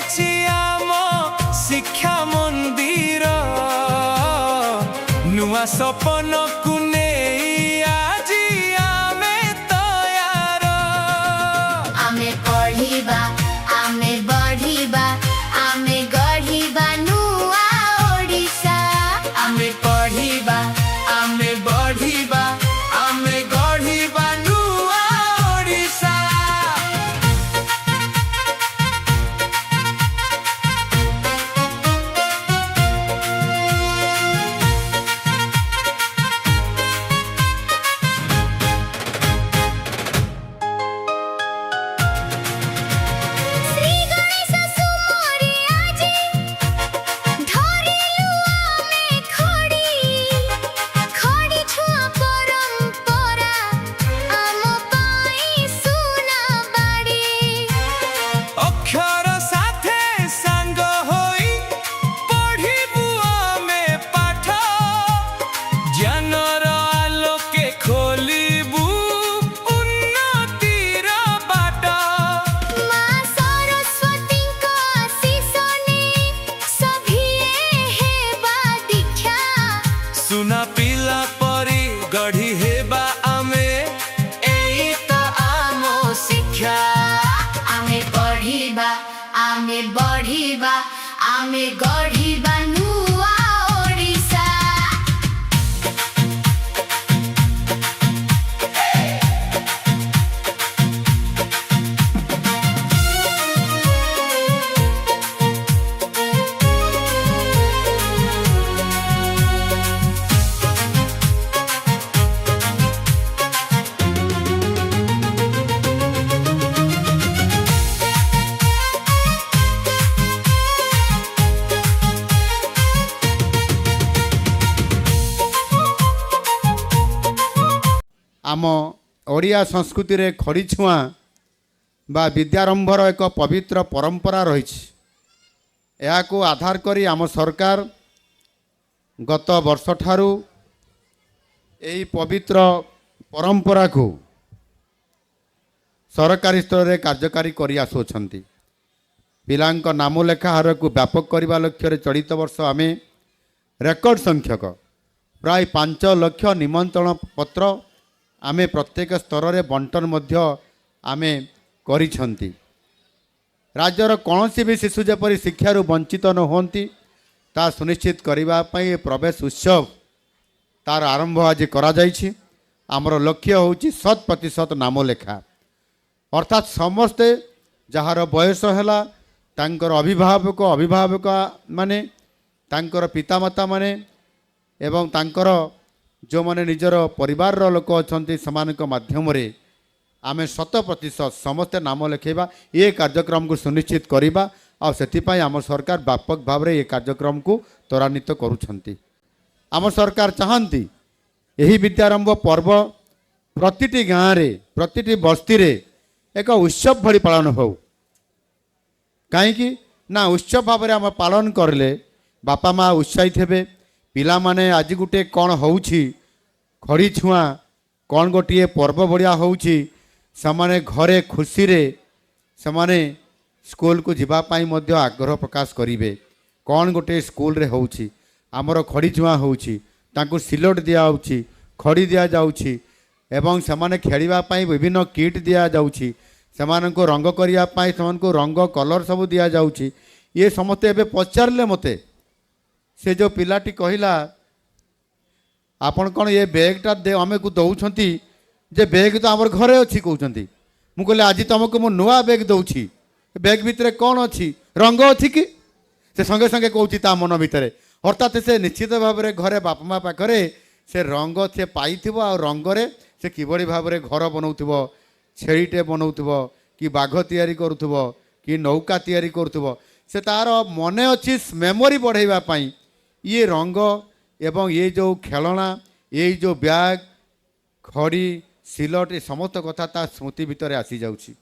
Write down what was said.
आम शिक्षा मंदिर नुआ सपन को नहीं आजी आमे तैयार आमे पढ़िबा आमे बढ़िबा आमे गढ़िबा नुआ ओडिशा आमे पढ़िबा आमे बढ़िबा आमे गढ़िबा नुआ ओडिशा। श्री गणेश सुमोरी आजी धरिलु आमे खड़ी छुआ परंपरा आम पाई सुना बाड़ी अक्षर साथे सांग होई पढ़िबु आमे पाठ ज्ञानर आलोके खोलिबु उन्नतिर बाट माँ सरस्वती को आशीष ने सभी हेबा दीक्षा सुना पिला परी गढ़ी हेबा आमे एई त आमो शिक्षा। आमे बढ़िबा आमे बढ़िबा आमे गढ़िबा नुआ ओडिशा आम ओडिया संस्कृति रे खड़ी छुआ बा विद्यारंभर एक पवित्र परंपरा रही को आधार करी आम सरकार गत वर्ष ठारू यही पवित्र परंपरा को सरकारी स्तर में कार्यकारी करी आसुछंती। पिलांक नाम लेखा हार को व्यापक करने लक्ष्य चलित वर्ष आम रेकर्ड संख्यक प्राय 5 लाख निमंत्रण पत्र आमे प्रत्येक स्तर रे बंटन मध्य आमे करिछंती। राज्यर कौन भी शिशु जपरी शिक्षारू वंचित न होती ता सुनिश्चित करने प्रवेश उत्सव तार आरंभ आज करा जाइछि। आमर लक्ष्य होछि 100% नाम लेखा अर्थात समस्ते जार बयस है तांकर अभिभावक माने तांकर पितामाता माने एवं तांकर जो माने निजर परिवार लोक अच्छा से माध्यम आम 100% समस्ते नाम लिखेबा ये कार्यक्रम को सुनिश्चित करवा और से आम सरकार व्यापक भाव में ये कार्यक्रम को त्वरान्वित करुछंती। आम सरकार चाहती यही विद्यारंभ पर्व प्रतिटी गाँव रे प्रतिटी बस्ती रे एक उत्सव भली पालन हो कहीं ना उत्सव भाव में आम पालन करले बापा माँ उत्साहित हेबे पिला माने आज गुटे कौन होउछि खड़ी छुआ कौन गोटे पर्व बढ़िया होउछि समाने घरे खुशी रे समाने स्कूल को जीवापाई मध्य आग्रह प्रकाश करिवे कौन गोटे स्कूल रे होउछि आमर खड़ी छुआ होउछि तांको सिलोट दिया होउछि खड़ी दिया जाउछि एवं समाने खेलिबा पाई विभिन्न किट दिया जाउछि समानको रंग करिया पाई समानको रंग कलर सब दिया जाउछि। ये समस्ते एबे पचारले मते से जो पिलाटी कहिला आपण कौन ये बैगटा दे आमे को दौछंती जे बैग तो आमर घरे अच्छी कहते मु कहले आज तुमको मो नुआ बैग दौछि बैग भितर कौन अच्छी रंग अच्छी कि से संगे संगे कहूँ ता मन भितर अर्थात से निश्चित भाव में घरे बापा माँ पाखे से रंग से पाई आ रंगरे से किभली भाव में घर बनाऊब छेड़ीटे बनाऊब कि बाघ तैयारी करुथुब कि नौका तैयारी करुथुब से तार मने अच्छी मेमोरी बढ़ाई ये रंग एवं ये जो खेलना ये जो बैग खड़ी सिलट ये समस्त कथा ता स्मृति भितर आसी जाउछि।